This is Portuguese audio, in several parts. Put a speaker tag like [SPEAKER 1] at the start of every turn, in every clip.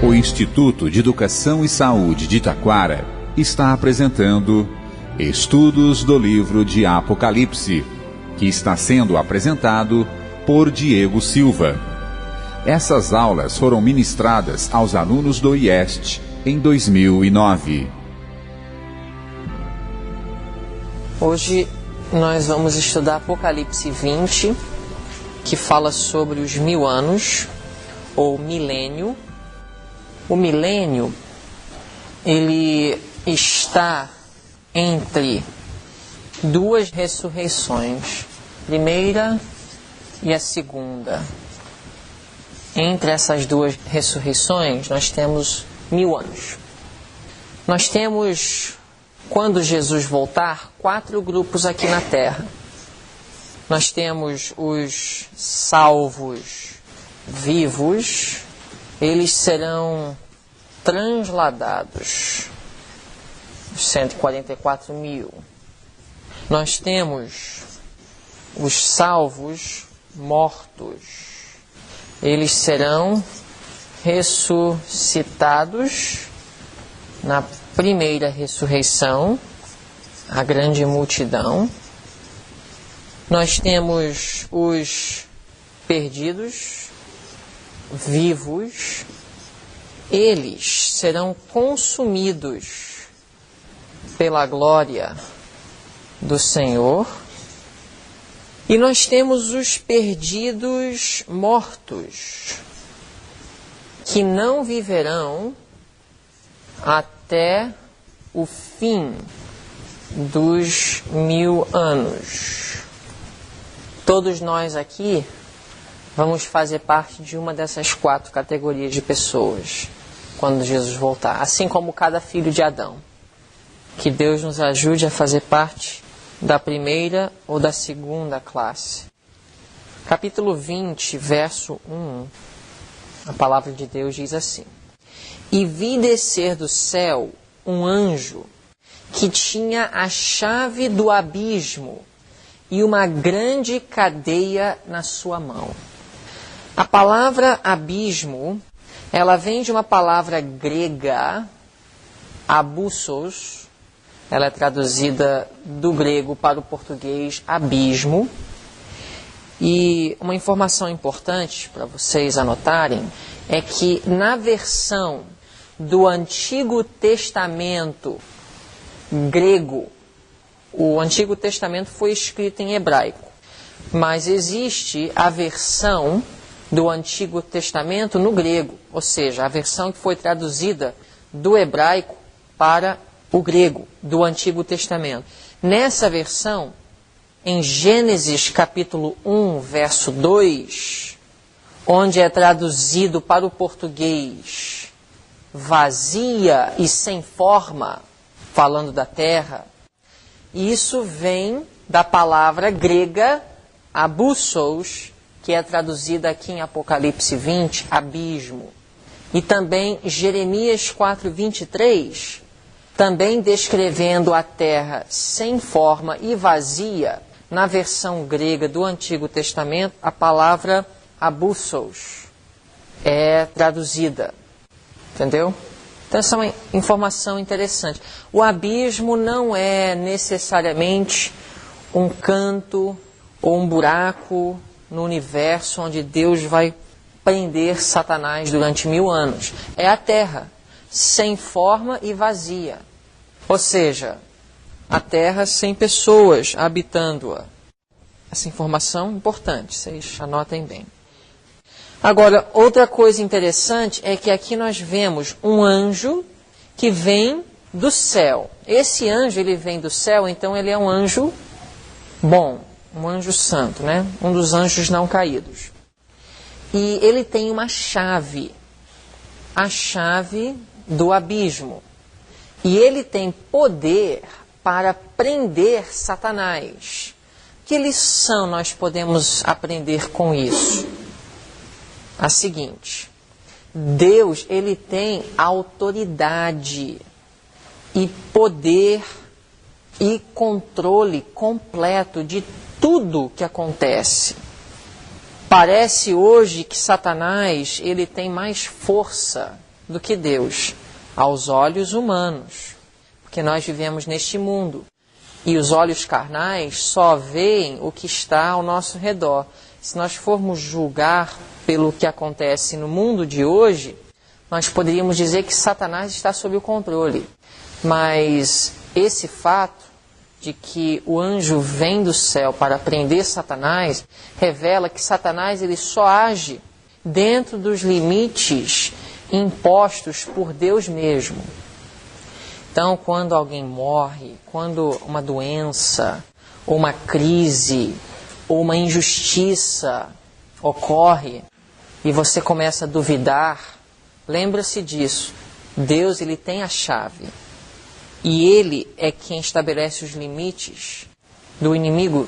[SPEAKER 1] O Instituto de Educação e Saúde de Taquara está apresentando Estudos do Livro de Apocalipse, que está sendo apresentado por Diego Silva. Essas aulas foram ministradas aos alunos do IEST em 2009.
[SPEAKER 2] Hoje nós vamos estudar Apocalipse 20, que fala sobre os 1000 anos, ou milênio. O milênio, ele está entre duas ressurreições, primeira e a segunda. Entre essas duas ressurreições, nós temos 1000 anos. Nós temos, quando Jesus voltar, 4 grupos aqui na Terra. Nós temos os salvos vivos, eles serão transladados, os 144 mil. Nós temos os salvos mortos, eles serão ressuscitados na primeira ressurreição, a grande multidão. Nós temos os perdidos, vivos, eles serão consumidos pela glória do Senhor. E nós temos os perdidos mortos, que não viverão até o fim dos 1000 anos. Todos nós aqui vamos fazer parte de uma dessas 4 categorias de pessoas quando Jesus voltar, assim como cada filho de Adão. Que Deus nos ajude a fazer parte da primeira ou da segunda classe. Capítulo 20, verso 1, a palavra de Deus diz assim: E vi descer do céu um anjo que tinha a chave do abismo e uma grande cadeia na sua mão. A palavra abismo, ela vem de uma palavra grega, abussos. Ela é traduzida do grego para o português abismo. E uma informação importante para vocês anotarem é que na versão do Antigo Testamento grego, o Antigo Testamento foi escrito em hebraico, mas existe a versão do Antigo Testamento no grego, ou seja, a versão que foi traduzida do hebraico para o grego, do Antigo Testamento. Nessa versão, em Gênesis capítulo 1, verso 2, onde é traduzido para o português vazia e sem forma, falando da terra, isso vem da palavra grega abussos, que é traduzida aqui em Apocalipse 20, abismo. E também Jeremias 4, 23, também descrevendo a terra sem forma e vazia, na versão grega do Antigo Testamento, a palavra abussos é traduzida. Entendeu? Então, essa é uma informação interessante. O abismo não é necessariamente um canto ou um buraco no universo onde Deus vai prender Satanás durante 1000 anos. É a terra, sem forma e vazia. Ou seja, a terra sem pessoas habitando-a. Essa informação é importante, vocês anotem bem. Agora, outra coisa interessante é que aqui nós vemos um anjo que vem do céu. Esse anjo, ele vem do céu, então ele é um anjo bom, um anjo santo, né? Um dos anjos não caídos. E ele tem uma chave, a chave do abismo. E ele tem poder para prender Satanás. Que lição nós podemos aprender com isso? A seguinte: Deus, ele tem autoridade e poder e controle completo de tudo que acontece. Parece hoje que Satanás ele tem mais força do que Deus, aos olhos humanos, porque nós vivemos neste mundo. E os olhos carnais só veem o que está ao nosso redor. Se nós formos julgar pelo que acontece no mundo de hoje, nós poderíamos dizer que Satanás está sob o controle. Mas esse fato de que o anjo vem do céu para prender Satanás, revela que Satanás ele só age dentro dos limites impostos por Deus mesmo. Então, quando alguém morre, quando uma doença, ou uma crise, ou uma injustiça ocorre, e você começa a duvidar, lembra-se disso. Deus ele tem a chave. E Ele é quem estabelece os limites do inimigo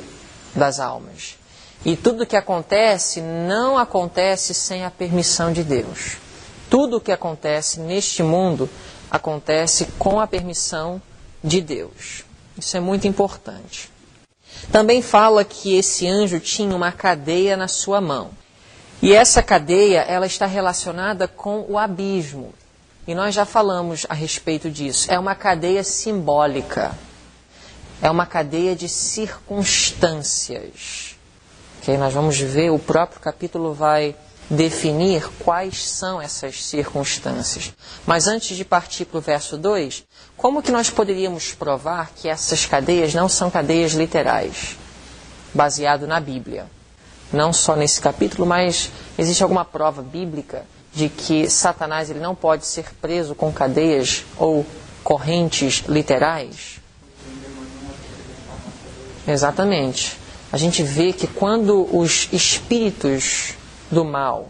[SPEAKER 2] das almas. E tudo o que acontece não acontece sem a permissão de Deus. Tudo o que acontece neste mundo acontece com a permissão de Deus. Isso é muito importante. Também fala que esse anjo tinha uma cadeia na sua mão. E essa cadeia ela está relacionada com o abismo. E nós já falamos a respeito disso. É uma cadeia simbólica. É uma cadeia de circunstâncias. Okay? Nós vamos ver, o próprio capítulo vai definir quais são essas circunstâncias. Mas antes de partir para o verso 2, como que nós poderíamos provar que essas cadeias não são cadeias literais, baseado na Bíblia? Não só nesse capítulo, mas existe alguma prova bíblica de que Satanás ele não pode ser preso com cadeias ou correntes literais? Exatamente. A gente vê que quando os espíritos do mal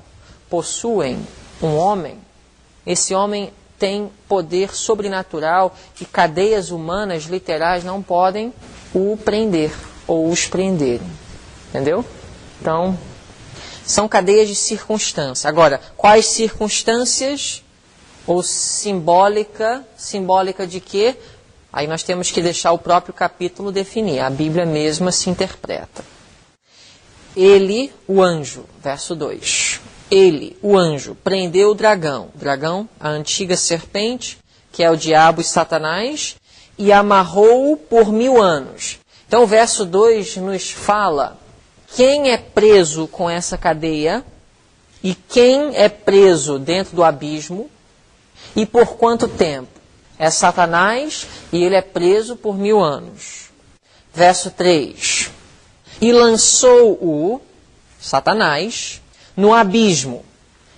[SPEAKER 2] possuem um homem, esse homem tem poder sobrenatural e cadeias humanas literais não podem o prender ou os prenderem. Entendeu? Então, são cadeias de circunstância. Agora, quais circunstâncias? Ou simbólica de quê? Aí nós temos que deixar o próprio capítulo definir. A Bíblia mesma se interpreta. Ele, o anjo, verso 2. Ele, o anjo, prendeu o dragão. Dragão, a antiga serpente, que é o diabo e Satanás, e amarrou-o por 1000 anos. Então o verso 2 nos fala quem é preso com essa cadeia e quem é preso dentro do abismo e por quanto tempo. É Satanás e ele é preso por 1000 anos. Verso 3. E lançou-o, Satanás, no abismo.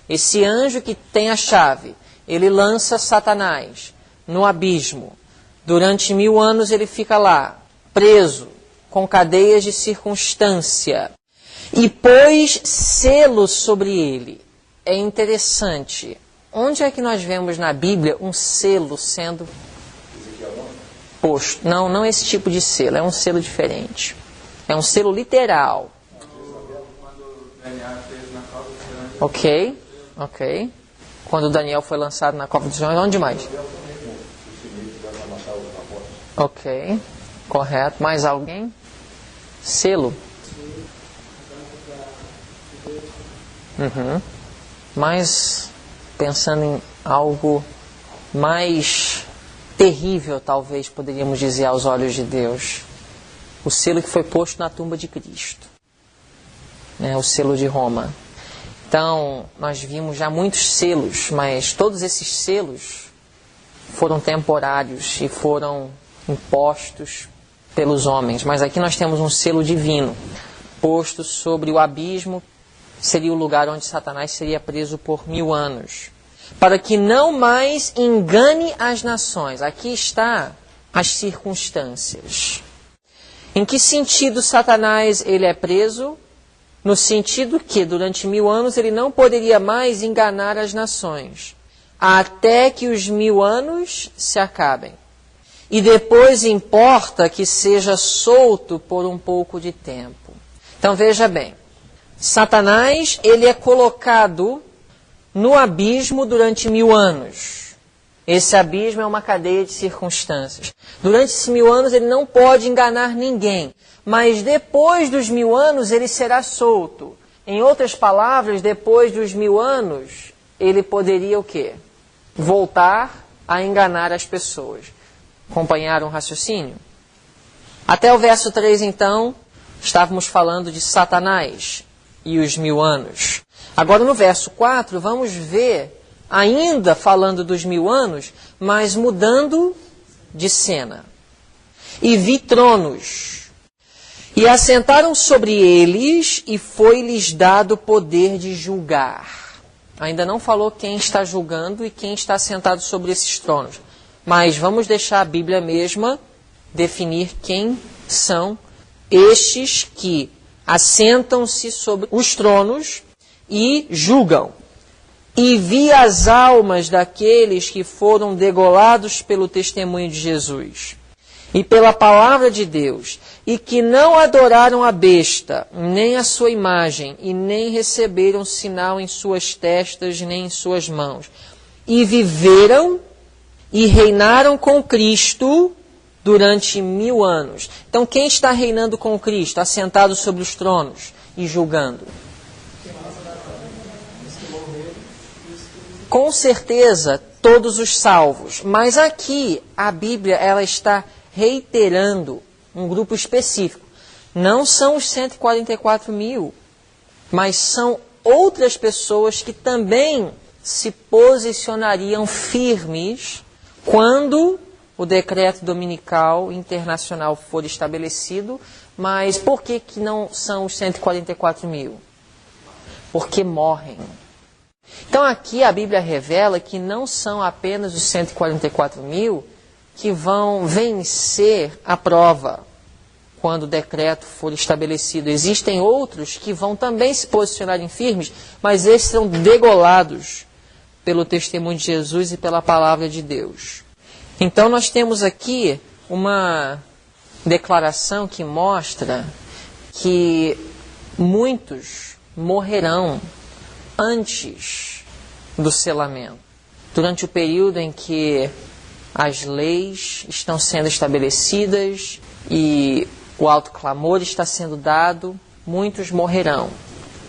[SPEAKER 2] Esse anjo que tem a chave, ele lança Satanás no abismo. Durante 1000 anos ele fica lá, preso, com cadeias de circunstância. E pôs selo sobre ele. É interessante. Onde é que nós vemos na Bíblia um selo sendo posto? Não esse tipo de selo, é um selo diferente. É um selo literal. Ok. Quando Daniel foi lançado na cova dos leões, onde mais? Ok, correto. Mais alguém? Selo. Mas, pensando em algo mais terrível, talvez, poderíamos dizer aos olhos de Deus. O selo que foi posto na tumba de Cristo. O selo de Roma. Então, nós vimos já muitos selos, mas todos esses selos foram temporários e foram impostos pelos homens. Mas aqui nós temos um selo divino, posto sobre o abismo, seria o lugar onde Satanás seria preso por 1000 anos. Para que não mais engane as nações. Aqui está as circunstâncias. Em que sentido Satanás ele é preso? No sentido que durante 1000 anos ele não poderia mais enganar as nações, até que os 1000 anos se acabem. E depois importa que seja solto por um pouco de tempo. Então veja bem, Satanás ele é colocado no abismo durante 1000 anos. Esse abismo é uma cadeia de circunstâncias. Durante esses 1000 anos ele não pode enganar ninguém. Mas depois dos 1000 anos ele será solto. Em outras palavras, depois dos 1000 anos, ele poderia o quê? voltar a enganar as pessoas. Acompanharam o raciocínio? Até o verso 3, então, estávamos falando de Satanás e os 1000 anos. Agora, no verso 4, vamos ver, ainda falando dos 1000 anos, mas mudando de cena. E vi tronos, e assentaram sobre eles, e foi-lhes dado poder de julgar. Ainda não falou quem está julgando e quem está sentado sobre esses tronos. Mas vamos deixar a Bíblia mesma definir quem são estes que assentam-se sobre os tronos e julgam. E vi as almas daqueles que foram degolados pelo testemunho de Jesus e pela palavra de Deus, e que não adoraram a besta, nem a sua imagem, e nem receberam sinal em suas testas, nem em suas mãos. E viveram e reinaram com Cristo durante 1000 anos. Então, quem está reinando com Cristo, assentado sobre os tronos e julgando? Com certeza, todos os salvos. Mas aqui, a Bíblia ela está reiterando um grupo específico. Não são os 144.000, mas são outras pessoas que também se posicionariam firmes quando o decreto dominical internacional for estabelecido. Mas por que não são os 144.000? Porque morrem. Então aqui a Bíblia revela que não são apenas os 144.000 que vão vencer a prova quando o decreto for estabelecido. Existem outros que vão também se posicionarem firmes, mas esses serão degolados pelo testemunho de Jesus e pela palavra de Deus. Então nós temos aqui uma declaração que mostra que muitos morrerão antes do selamento, durante o período em que as leis estão sendo estabelecidas e o alto clamor está sendo dado, muitos morrerão,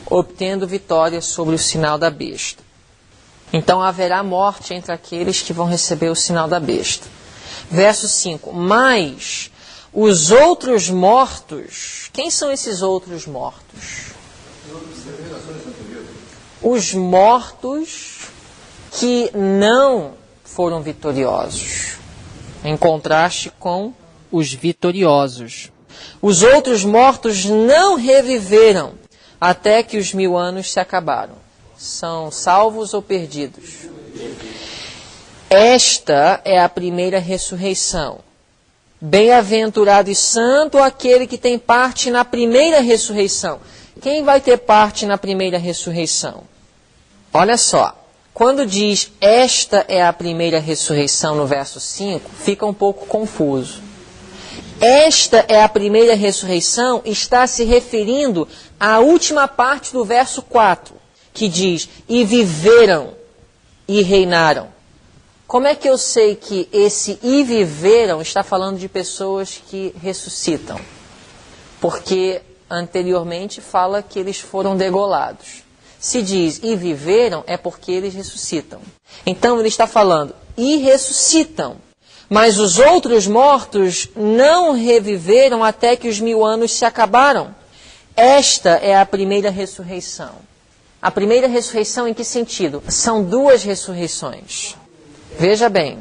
[SPEAKER 2] obtendo vitória sobre o sinal da besta. Então haverá morte entre aqueles que vão receber o sinal da besta. Verso 5. Mas os outros mortos, quem são esses outros mortos? Os mortos que não foram vitoriosos, em contraste com os vitoriosos. Os outros mortos não reviveram até que os 1000 anos se acabaram. São salvos ou perdidos? Esta é a primeira ressurreição. Bem-aventurado e santo aquele que tem parte na primeira ressurreição. Quem vai ter parte na primeira ressurreição? Olha só, quando diz esta é a primeira ressurreição no verso 5, fica um pouco confuso. Esta é a primeira ressurreição está se referindo à última parte do verso 4, que diz, e viveram e reinaram. Como é que eu sei que esse e viveram está falando de pessoas que ressuscitam? Porque anteriormente fala que eles foram degolados. Se diz e viveram, é porque eles ressuscitam. Então ele está falando e ressuscitam. Mas os outros mortos não reviveram até que os 1000 anos se acabaram. Esta é a primeira ressurreição. A primeira ressurreição em que sentido? São duas ressurreições. Veja bem,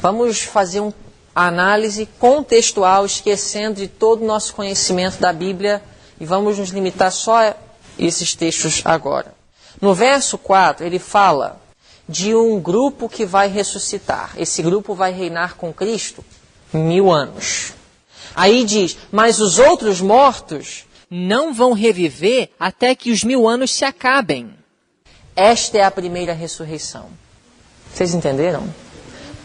[SPEAKER 2] vamos fazer uma análise contextual, esquecendo de todo o nosso conhecimento da Bíblia, e vamos nos limitar só a esses textos agora. No verso 4, ele fala de um grupo que vai ressuscitar. Esse grupo vai reinar com Cristo 1000 anos. Aí diz, mas os outros mortos não vão reviver até que os 1000 anos se acabem. Esta é a primeira ressurreição. Vocês entenderam?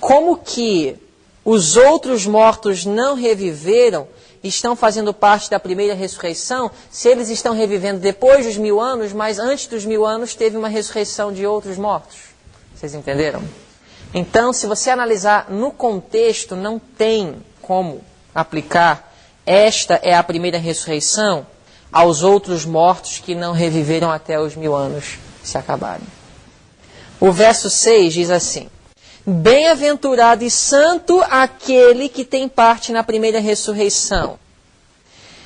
[SPEAKER 2] Como que os outros mortos não reviveram, estão fazendo parte da primeira ressurreição, se eles estão revivendo depois dos 1000 anos, mas antes dos 1000 anos teve uma ressurreição de outros mortos? Vocês entenderam? Então, se você analisar no contexto, não tem como aplicar esta é a primeira ressurreição aos outros mortos que não reviveram até os 1000 anos se acabarem. O verso 6 diz assim, Bem-aventurado e santo aquele que tem parte na primeira ressurreição.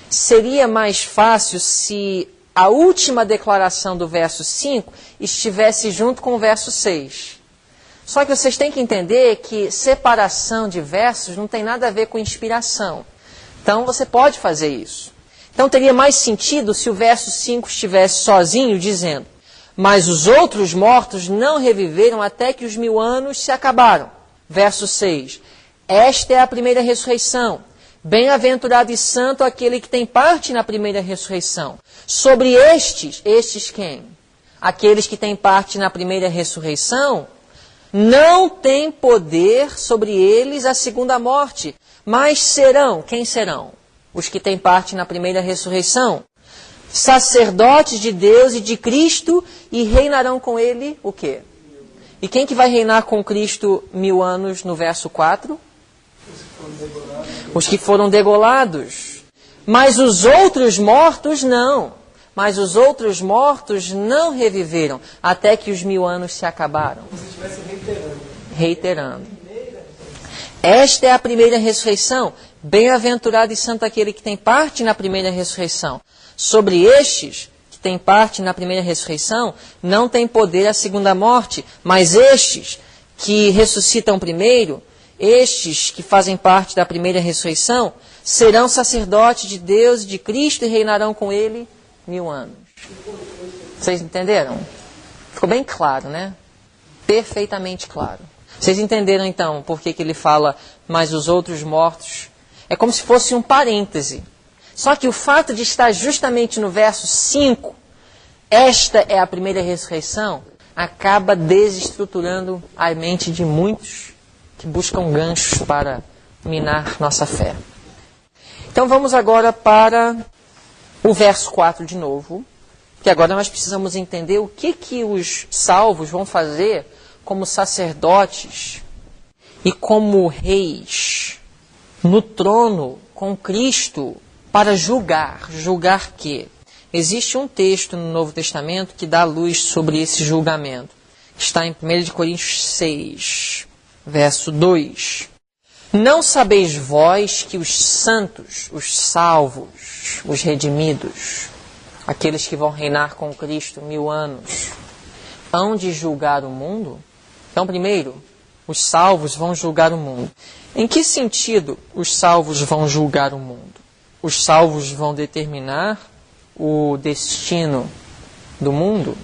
[SPEAKER 2] Seria mais fácil se a última declaração do verso 5 estivesse junto com o verso 6. Só que vocês têm que entender que separação de versos não tem nada a ver com inspiração. Então você pode fazer isso. Então teria mais sentido se o verso 5 estivesse sozinho dizendo: mas os outros mortos não reviveram até que os 1000 anos se acabaram. Verso 6. Esta é a primeira ressurreição. Bem-aventurado e santo aquele que tem parte na primeira ressurreição. Sobre estes quem? Aqueles que têm parte na primeira ressurreição, não tem poder sobre eles a segunda morte, mas serão, quem serão? Os que têm parte na primeira ressurreição. Sacerdotes de Deus e de Cristo, e reinarão com ele o quê? E quem que vai reinar com Cristo 1000 anos no verso 4? Os que foram degolados. Mas os outros mortos não. Mas os outros mortos não reviveram, até que os 1000 anos se acabaram.
[SPEAKER 3] Como se estivesse reiterando.
[SPEAKER 2] Reiterando. Esta é a primeira ressurreição. Bem-aventurado e santo aquele que tem parte na primeira ressurreição. Sobre estes que têm parte na primeira ressurreição, não tem poder a segunda morte, mas estes que ressuscitam primeiro, estes que fazem parte da primeira ressurreição, serão sacerdotes de Deus e de Cristo e reinarão com ele 1000 anos. Vocês entenderam? Ficou bem claro, né? Perfeitamente claro. Vocês entenderam então por que ele fala, mas os outros mortos? É como se fosse um parêntese. Só que o fato de estar justamente no verso 5, esta é a primeira ressurreição, acaba desestruturando a mente de muitos que buscam ganchos para minar nossa fé. Então vamos agora para o verso 4 de novo, que agora nós precisamos entender o que os salvos vão fazer como sacerdotes e como reis no trono com Cristo para julgar. Julgar quê? Existe um texto no Novo Testamento que dá luz sobre esse julgamento. Está em 1 Coríntios 6, verso 2. Não sabeis vós que os santos, os salvos, os redimidos, aqueles que vão reinar com Cristo 1000 anos, hão de julgar o mundo? Então, primeiro, os salvos vão julgar o mundo. Em que sentido os salvos vão julgar o mundo? Os salvos vão determinar o destino do mundo?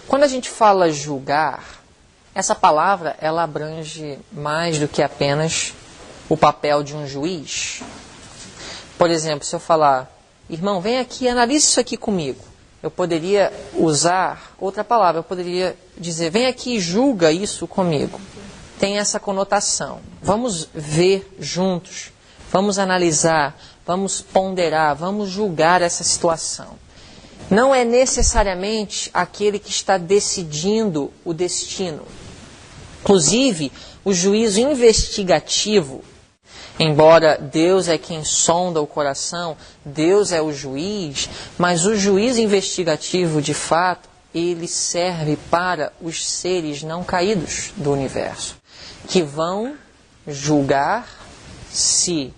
[SPEAKER 2] Quando a gente fala julgar, essa palavra ela abrange mais do que apenas o papel de um juiz. Por exemplo, se eu falar, irmão, vem aqui e analise isso aqui comigo. Eu poderia usar outra palavra, eu poderia dizer, vem aqui e julga isso comigo. Tem essa conotação. Vamos ver juntos, vamos analisar, vamos ponderar, vamos julgar essa situação. Não é necessariamente aquele que está decidindo o destino. Inclusive, o juízo investigativo, embora Deus é quem sonda o coração, Deus é o juiz, mas o juízo investigativo, de fato, ele serve para os seres não caídos do universo, que vão julgar se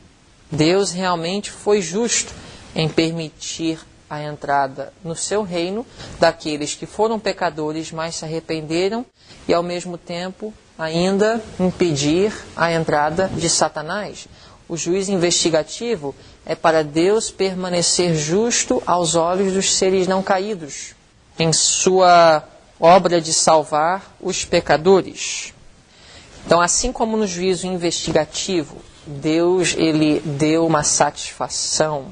[SPEAKER 2] Deus realmente foi justo em permitir a entrada no seu reino daqueles que foram pecadores, mas se arrependeram, e ao mesmo tempo ainda impedir a entrada de Satanás. O juízo investigativo é para Deus permanecer justo aos olhos dos seres não caídos, em sua obra de salvar os pecadores. Então, assim como no juízo investigativo, Deus ele deu uma satisfação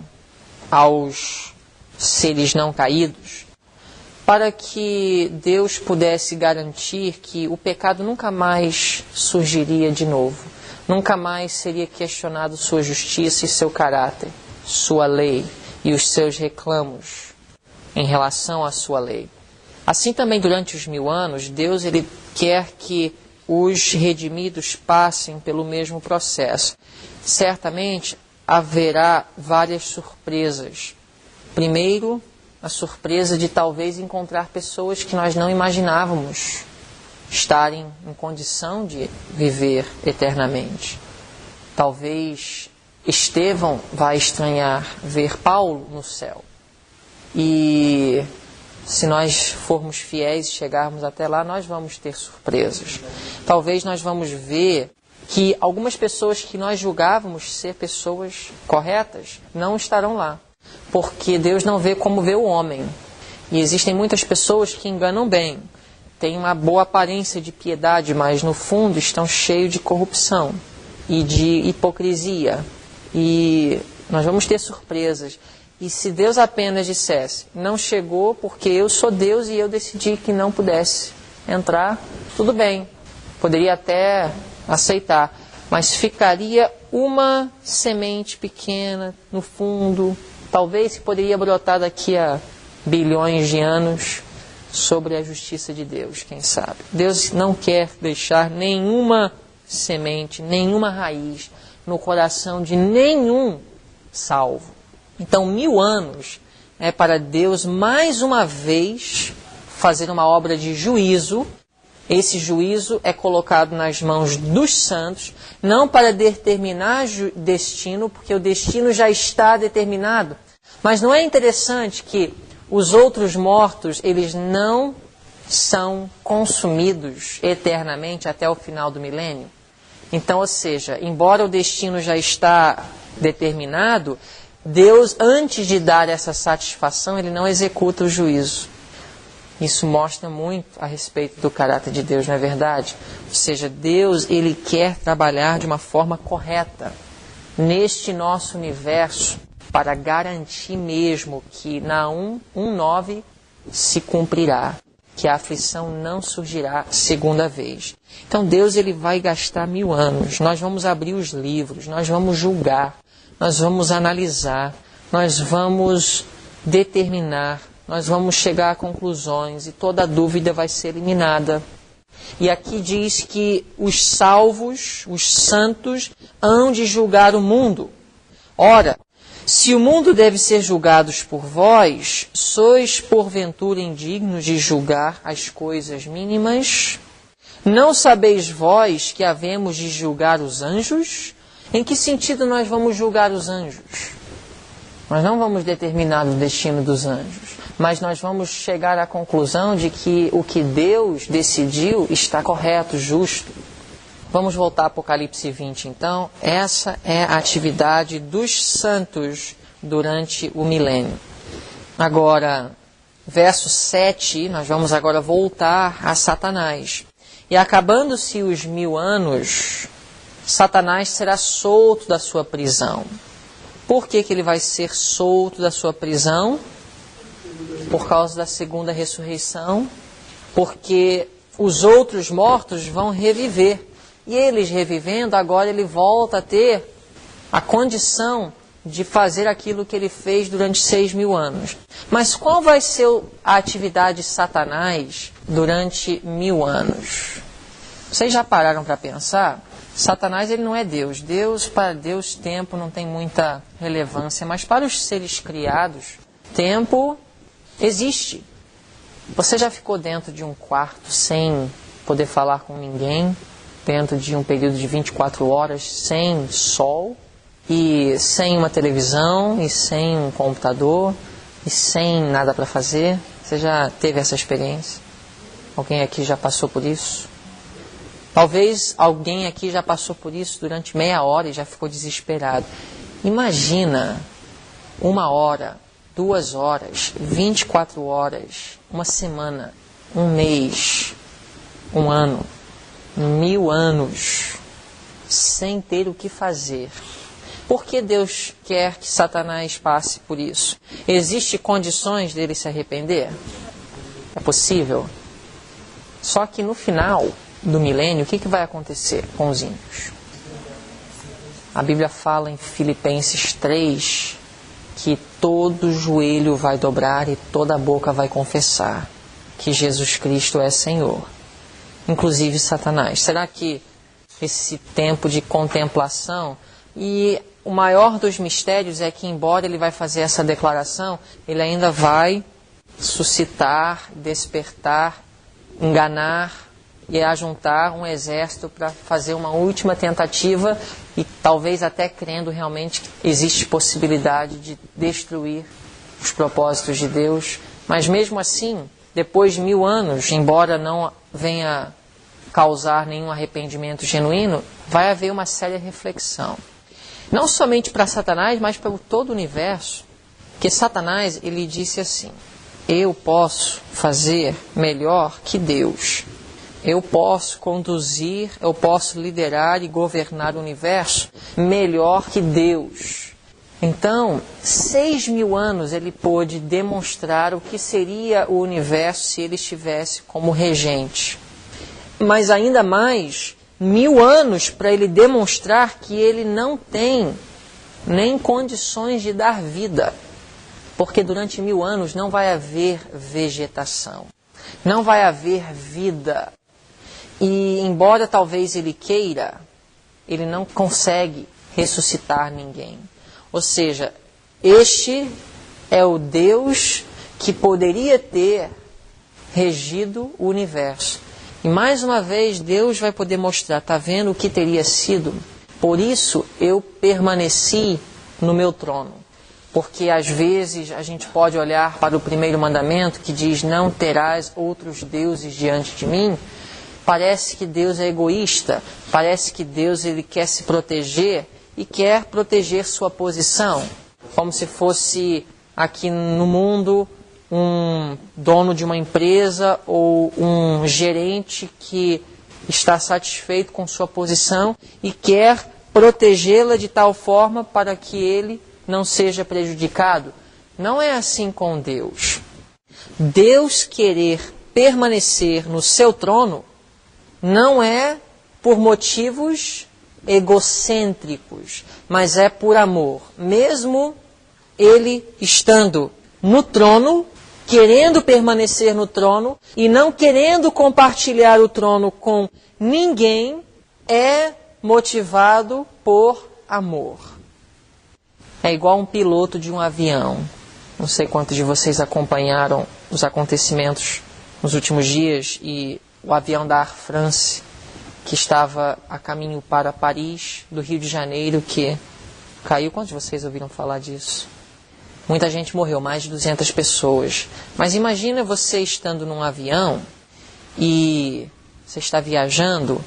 [SPEAKER 2] aos seres não caídos, para que Deus pudesse garantir que o pecado nunca mais surgiria de novo, nunca mais seria questionado sua justiça e seu caráter, sua lei e os seus reclamos em relação à sua lei. Assim também durante os 1000 anos, Deus ele quer que os redimidos passem pelo mesmo processo. Certamente haverá várias surpresas. Primeiro, a surpresa de talvez encontrar pessoas que nós não imaginávamos estarem em condição de viver eternamente. Talvez Estevão vai estranhar ver Paulo no céu. E se nós formos fiéis e chegarmos até lá, nós vamos ter surpresas. Talvez nós vamos ver que algumas pessoas que nós julgávamos ser pessoas corretas não estarão lá. Porque Deus não vê como vê o homem. E existem muitas pessoas que enganam bem. Têm uma boa aparência de piedade, mas no fundo estão cheios de corrupção e de hipocrisia. E nós vamos ter surpresas. E se Deus apenas dissesse, não chegou porque eu sou Deus e eu decidi que não pudesse entrar, tudo bem. Poderia até aceitar. Mas ficaria uma semente pequena no fundo, talvez que poderia brotar daqui a bilhões de anos sobre a justiça de Deus, quem sabe. Deus não quer deixar nenhuma semente, nenhuma raiz no coração de nenhum salvo. Então, 1000 anos é para Deus, mais uma vez, fazer uma obra de juízo. Esse juízo é colocado nas mãos dos santos, não para determinar destino, porque o destino já está determinado. Mas não é interessante que os outros mortos, eles não são consumidos eternamente até o final do milênio? Então, ou seja, embora o destino já está determinado, Deus, antes de dar essa satisfação, Ele não executa o juízo. Isso mostra muito a respeito do caráter de Deus, não é verdade? Ou seja, Deus, Ele quer trabalhar de uma forma correta neste nosso universo para garantir mesmo que na 1:9 se cumprirá, que a aflição não surgirá segunda vez. Então Deus, Ele vai gastar 1000 anos. Nós vamos abrir os livros, nós vamos julgar, nós vamos analisar, nós vamos determinar, nós vamos chegar a conclusões e toda dúvida vai ser eliminada. E aqui diz que os salvos, os santos, hão de julgar o mundo. Ora, se o mundo deve ser julgado por vós, sois porventura indignos de julgar as coisas mínimas? Não sabeis vós que havemos de julgar os anjos? Em que sentido nós vamos julgar os anjos? Nós não vamos determinar o destino dos anjos, mas nós vamos chegar à conclusão de que o que Deus decidiu está correto, justo. Vamos voltar a Apocalipse 20, então. Essa é a atividade dos santos durante o milênio. Agora, verso 7, nós vamos agora voltar a Satanás. E acabando-se os 1000 anos, Satanás será solto da sua prisão. Por que ele vai ser solto da sua prisão? Por causa da segunda ressurreição. Porque os outros mortos vão reviver. E eles revivendo, agora ele volta a ter a condição de fazer aquilo que ele fez durante 6.000 anos. Mas qual vai ser a atividade de Satanás durante 1000 anos? Vocês já pararam para pensar? Satanás, ele não é Deus. Para Deus, tempo não tem muita relevância. Mas para os seres criados, tempo existe. Você já ficou dentro de um quarto sem poder falar com ninguém? Dentro de um período de 24 horas, sem sol, e sem uma televisão, e sem um computador, e sem nada para fazer? Você já teve essa experiência? Alguém aqui já passou por isso? Talvez alguém aqui já passou por isso durante meia hora e já ficou desesperado. Imagina 1 hora, 2 horas, 24 horas, uma semana, um mês, um ano, 1000 anos, sem ter o que fazer. Por que Deus quer que Satanás passe por isso? Existem condições dele se arrepender? É possível? Só que no final do milênio, o que vai acontecer com os ímpios? A Bíblia fala em Filipenses 3 que todo joelho vai dobrar e toda boca vai confessar que Jesus Cristo é Senhor. Inclusive Satanás. Será que esse tempo de contemplação, e o maior dos mistérios é que, embora ele vai fazer essa declaração, ele ainda vai suscitar, despertar, enganar e ajuntar um exército para fazer uma última tentativa e talvez até crendo realmente que existe possibilidade de destruir os propósitos de Deus. Mas mesmo assim, depois de 1000 anos, embora não venha causar nenhum arrependimento genuíno, vai haver uma séria reflexão. Não somente para Satanás, mas para todo o universo. Porque Satanás, ele disse assim: eu posso fazer melhor que Deus. Eu posso conduzir, eu posso liderar e governar o universo melhor que Deus. Então, 6.000 anos ele pôde demonstrar o que seria o universo se ele estivesse como regente. Mas ainda mais, 1000 anos para ele demonstrar que ele não tem nem condições de dar vida. Porque durante 1000 anos não vai haver vegetação, não vai haver vida. E embora talvez ele queira, ele não consegue ressuscitar ninguém. Ou seja, este é o Deus que poderia ter regido o universo. E mais uma vez Deus vai poder mostrar, está vendo o que teria sido? Por isso eu permaneci no meu trono. Porque às vezes a gente pode olhar para o primeiro mandamento que diz: não terás outros deuses diante de mim. Parece que Deus é egoísta, parece que Deus ele quer se proteger e quer proteger sua posição. Como se fosse aqui no mundo um dono de uma empresa ou um gerente que está satisfeito com sua posição e quer protegê-la de tal forma para que ele não seja prejudicado. Não é assim com Deus. Deus querer permanecer no seu trono não é por motivos egocêntricos, mas é por amor. Mesmo ele estando no trono, querendo permanecer no trono e não querendo compartilhar o trono com ninguém, é motivado por amor. É igual um piloto de um avião. Não sei quantos de vocês acompanharam os acontecimentos nos últimos dias e o avião da Air France, que estava a caminho para Paris, do Rio de Janeiro, que caiu. Quantos de vocês ouviram falar disso? Muita gente morreu, mais de 200 pessoas. Mas imagina você estando num avião e você está viajando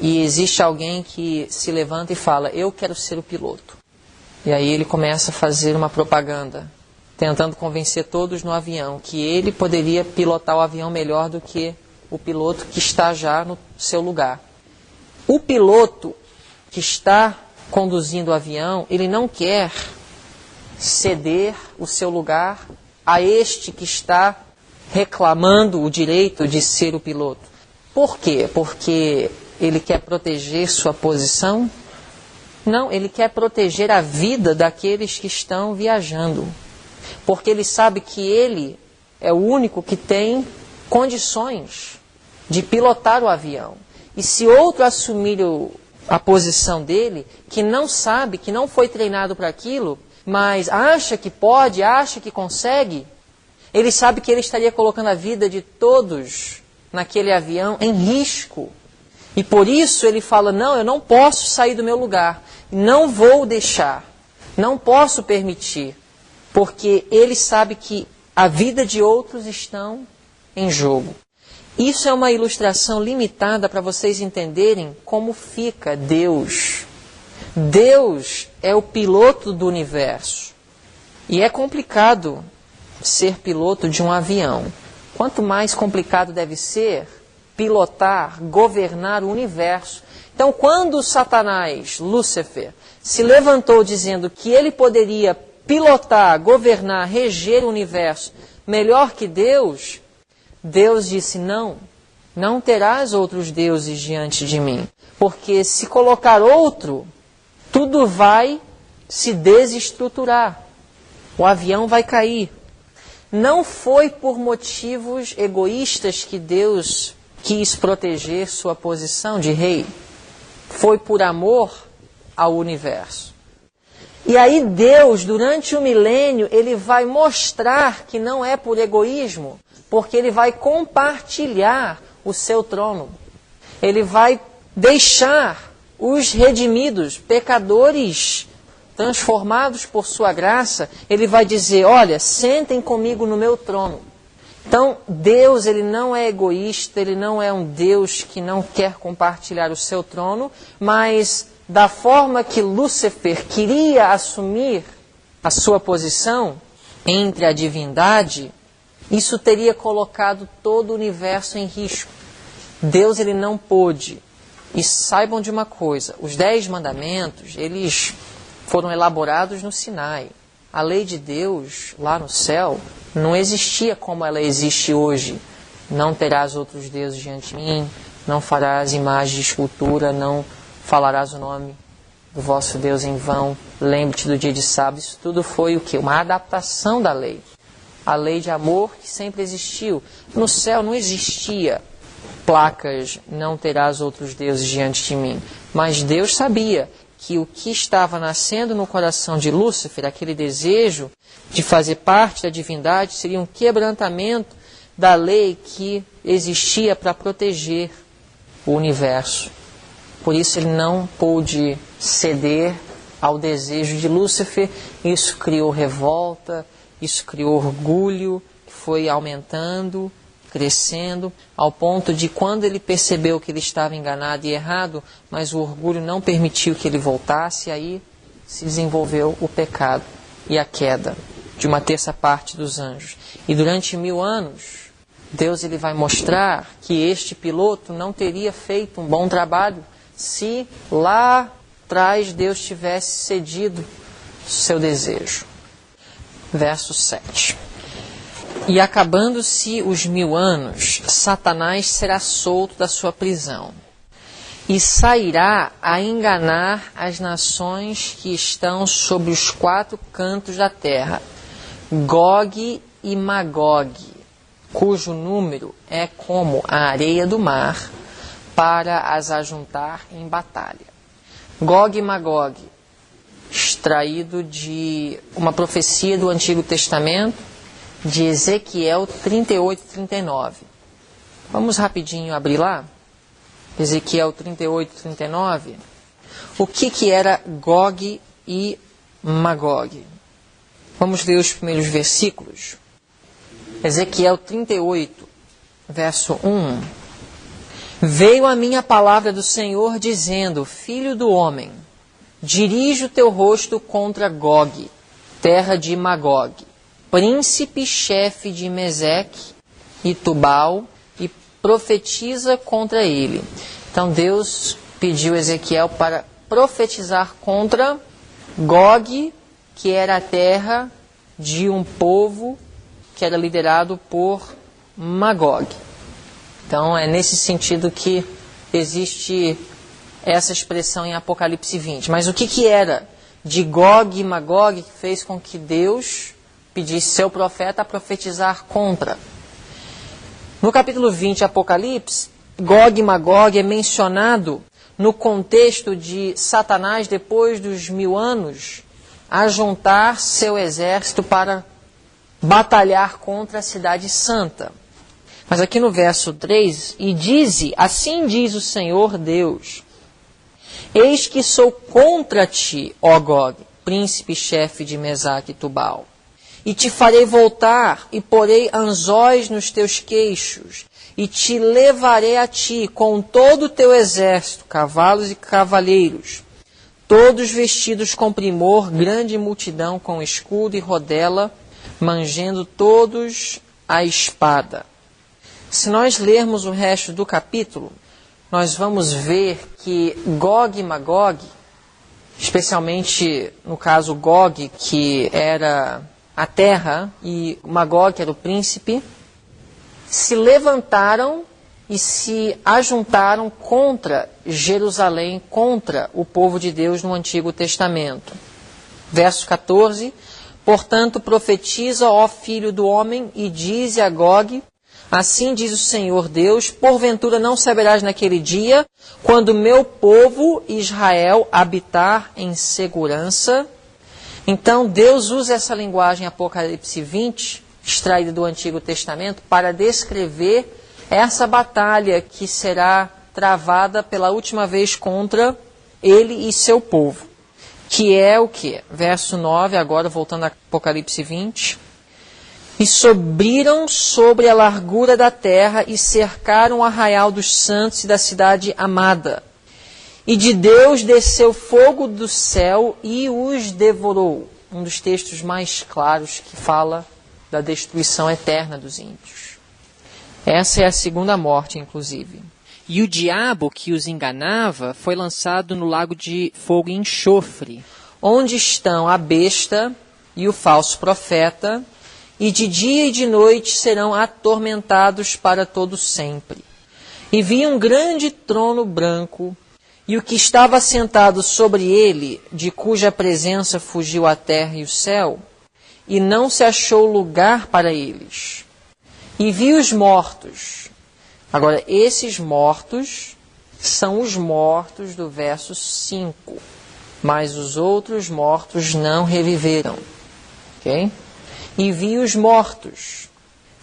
[SPEAKER 2] e existe alguém que se levanta e fala: eu quero ser o piloto. E aí ele começa a fazer uma propaganda, tentando convencer todos no avião que ele poderia pilotar o avião melhor do que o piloto que está já no seu lugar. O piloto que está conduzindo o avião, ele não quer ceder o seu lugar a este que está reclamando o direito de ser o piloto. Por quê? Porque ele quer proteger sua posição? Não, ele quer proteger a vida daqueles que estão viajando. Porque ele sabe que ele é o único que tem condições de pilotar o avião. E se outro assumir a posição dele, que não sabe, que não foi treinado para aquilo, mas acha que pode, acha que consegue, ele sabe que ele estaria colocando a vida de todos naquele avião em risco. E por isso ele fala: não, eu não posso sair do meu lugar, não vou deixar, não posso permitir, porque ele sabe que a vida de outros estão em jogo. Isso é uma ilustração limitada para vocês entenderem como fica Deus. Deus é o piloto do universo. E é complicado ser piloto de um avião. Quanto mais complicado deve ser pilotar, governar o universo. Então, quando Satanás, Lúcifer, se levantou dizendo que ele poderia pilotar, governar, reger o universo melhor que Deus, Deus disse: não, não terás outros deuses diante de mim. Porque se colocar outro, tudo vai se desestruturar. O avião vai cair. Não foi por motivos egoístas que Deus quis proteger sua posição de rei. Foi por amor ao universo. E aí Deus, durante o milênio, ele vai mostrar que não é por egoísmo, porque ele vai compartilhar o seu trono. ele vai deixar os redimidos, pecadores transformados por sua graça, ele vai dizer, olha, sentem comigo no meu trono. Então, Deus, ele não é egoísta, ele não é um Deus que não quer compartilhar o seu trono, mas da forma que Lúcifer queria assumir a sua posição entre a divindade, isso teria colocado todo o universo em risco. Deus, ele não pôde. E saibam de uma coisa, os 10 mandamentos, eles foram elaborados no Sinai. A lei de Deus, lá no céu, não existia como ela existe hoje. Não terás outros deuses diante de mim, não farás imagem de escultura, não falarás o nome do vosso Deus em vão, lembre-te do dia de sábado. Isso tudo foi o quê? Uma adaptação da lei. A lei de amor que sempre existiu. No céu não existia placas, não terás outros deuses diante de mim. Mas Deus sabia que o que estava nascendo no coração de Lúcifer, aquele desejo de fazer parte da divindade, seria um quebrantamento da lei que existia para proteger o universo. Por isso ele não pôde ceder ao desejo de Lúcifer. Isso criou revolta, isso criou orgulho, que foi aumentando, crescendo, ao ponto de quando ele percebeu que ele estava enganado e errado, mas o orgulho não permitiu que ele voltasse, aí se desenvolveu o pecado e a queda de uma terça parte dos anjos. E durante 1000 anos, Deus ele vai mostrar que este piloto não teria feito um bom trabalho se lá atrás Deus tivesse cedido seu desejo. Verso 7. E acabando-se os 1000 anos, Satanás será solto da sua prisão e sairá a enganar as nações que estão sobre os 4 cantos da terra, Gog e Magog, cujo número é como a areia do mar, para as ajuntar em batalha. Gog e Magog, extraído de uma profecia do Antigo Testamento, de Ezequiel 38, 39. Vamos rapidinho abrir lá? Ezequiel 38, 39. O que era Gog e Magog? Vamos ler os primeiros versículos. Ezequiel 38, verso 1. Veio a mim a palavra do Senhor, dizendo, Filho do homem, dirige o teu rosto contra Gog, terra de Magog, príncipe-chefe de Meseque e Tubal, e profetiza contra ele. Então Deus pediu a Ezequiel para profetizar contra Gog, que era a terra de um povo que era liderado por Magog. Então é nesse sentido que existe essa expressão em Apocalipse 20. Mas o que era de Gog e Magog que fez com que Deus pedisse seu profeta a profetizar contra? No capítulo 20 de Apocalipse, Gog e Magog é mencionado no contexto de Satanás, depois dos 1000 anos, ajuntar seu exército para batalhar contra a cidade santa. Mas aqui no verso 3, e dize, assim diz o Senhor Deus, eis que sou contra ti, ó Gog, príncipe-chefe de Mesaque e Tubal, e te farei voltar, e porei anzóis nos teus queixos, e te levarei a ti com todo o teu exército, cavalos e cavaleiros, todos vestidos com primor, grande multidão com escudo e rodela, mangendo todos a espada. Se nós lermos o resto do capítulo, nós vamos ver que Gog e Magog, especialmente no caso Gog, que era a terra, e Magog, que era o príncipe, se levantaram e se ajuntaram contra Jerusalém, contra o povo de Deus no Antigo Testamento. Verso 14, portanto profetiza, ó filho do homem, e dize a Gog, assim diz o Senhor Deus, porventura não saberás naquele dia, quando meu povo Israel habitar em segurança. Então Deus usa essa linguagem em Apocalipse 20, extraída do Antigo Testamento, para descrever essa batalha que será travada pela última vez contra ele e seu povo. Que é o quê? Verso 9, agora voltando a Apocalipse 20. E subiram sobre a largura da terra e cercaram o arraial dos santos e da cidade amada. E de Deus desceu fogo do céu e os devorou. Um dos textos mais claros que fala da destruição eterna dos ímpios. Essa é a segunda morte, inclusive. E o diabo que os enganava foi lançado no lago de fogo e enxofre, onde estão a besta e o falso profeta, e de dia e de noite serão atormentados para todo sempre. E vi um grande trono branco, e o que estava sentado sobre ele, de cuja presença fugiu a terra e o céu, e não se achou lugar para eles. E vi os mortos. Agora, esses mortos são os mortos do verso 5, mas os outros mortos não reviveram. Ok? E vi os mortos,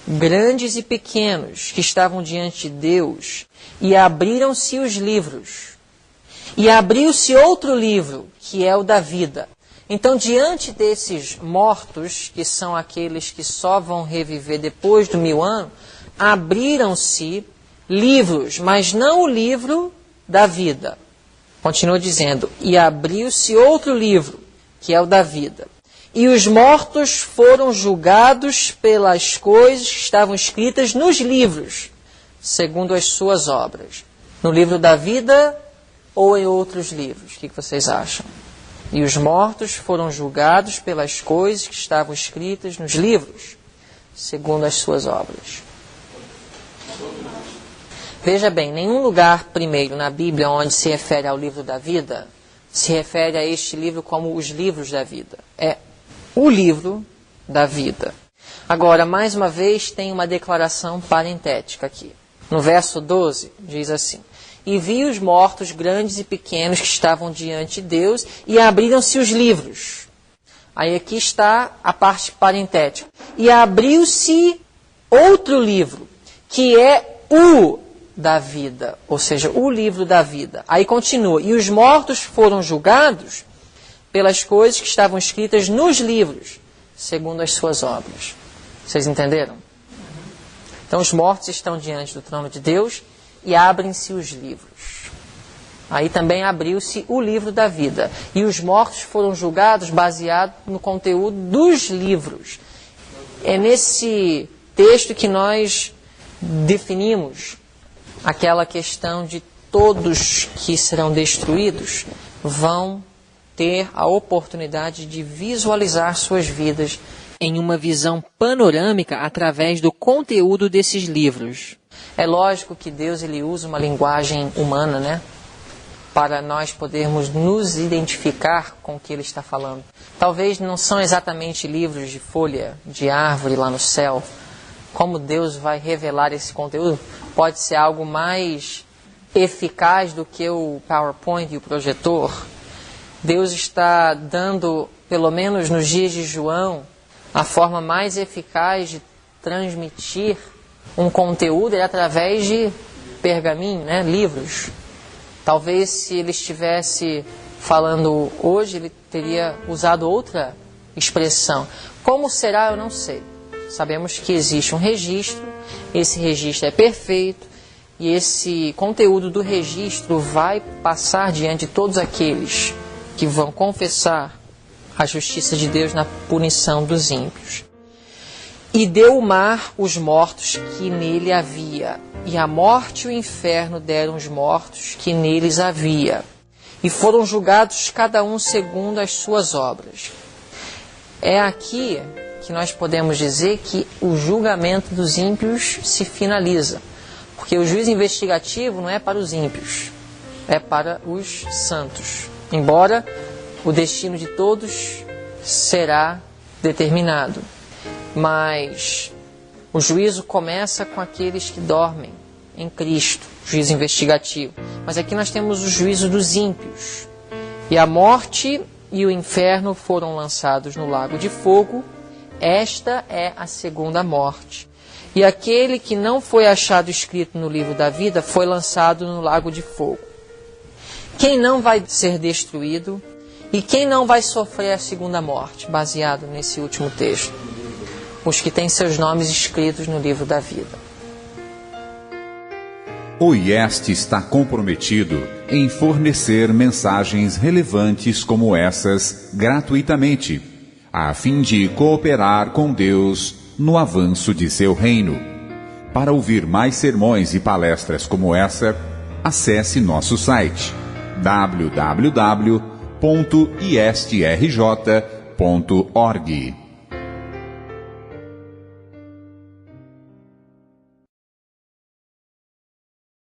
[SPEAKER 2] grandes e pequenos, que estavam diante de Deus, e abriram-se os livros. E abriu-se outro livro, que é o da vida. Então, diante desses mortos, que são aqueles que só vão reviver depois do 1000 anos, abriram-se livros, mas não o livro da vida. Continua dizendo, e abriu-se outro livro, que é o da vida. E os mortos foram julgados pelas coisas que estavam escritas nos livros, segundo as suas obras. No livro da vida ou em outros livros? O que vocês acham? E os mortos foram julgados pelas coisas que estavam escritas nos livros, segundo as suas obras. Veja bem, nenhum lugar, primeiro, na Bíblia, onde se refere ao livro da vida, se refere a este livro como os livros da vida. É o livro da vida. Agora, mais uma vez, tem uma declaração parentética aqui. No verso 12, diz assim: E vi os mortos, grandes e pequenos, que estavam diante de Deus, e abriram-se os livros. Aí aqui está a parte parentética. E abriu-se outro livro, que é o da vida, ou seja, o livro da vida. Aí continua, e os mortos foram julgados pelas coisas que estavam escritas nos livros, segundo as suas obras. Vocês entenderam? Então os mortos estão diante do trono de Deus e abrem-se os livros. Aí também abriu-se o livro da vida. E os mortos foram julgados baseado no conteúdo dos livros. É nesse texto que nós definimos aquela questão de todos que serão destruídos vão ter a oportunidade de visualizar suas vidas em uma visão panorâmica através do conteúdo desses livros. É lógico que Deus ele usa uma linguagem humana, né? Para nós podermos nos identificar com o que Ele está falando. Talvez não são exatamente livros de folha, de árvore lá no céu. Como Deus vai revelar esse conteúdo? Pode ser algo mais eficaz do que o PowerPoint e o projetor. Deus está dando, pelo menos nos dias de João, a forma mais eficaz de transmitir um conteúdo é através de pergaminho, né? Livros. Talvez se ele estivesse falando hoje, ele teria usado outra expressão. Como será, eu não sei. Sabemos que existe um registro, esse registro é perfeito, e esse conteúdo do registro vai passar diante de todos aqueles que vão confessar a justiça de Deus na punição dos ímpios. E deu o mar os mortos que nele havia, e a morte e o inferno deram os mortos que neles havia, e foram julgados cada um segundo as suas obras. É aqui que nós podemos dizer que o julgamento dos ímpios se finaliza, porque o juízo investigativo não é para os ímpios, é para os santos, embora o destino de todos será determinado. Mas o juízo começa com aqueles que dormem em Cristo, juízo investigativo. Mas aqui nós temos o juízo dos ímpios. E a morte e o inferno foram lançados no lago de fogo. Esta é a segunda morte. e aquele que não foi achado escrito no livro da vida foi lançado no lago de fogo. Quem não vai ser destruído e quem não vai sofrer a segunda morte, baseado nesse último texto? Os que têm seus nomes escritos no livro da vida.
[SPEAKER 1] O IEST está comprometido em fornecer mensagens relevantes como essas gratuitamente, a fim de cooperar com Deus no avanço de seu reino. Para ouvir mais sermões e palestras como essa, acesse nosso site www.istrj.org.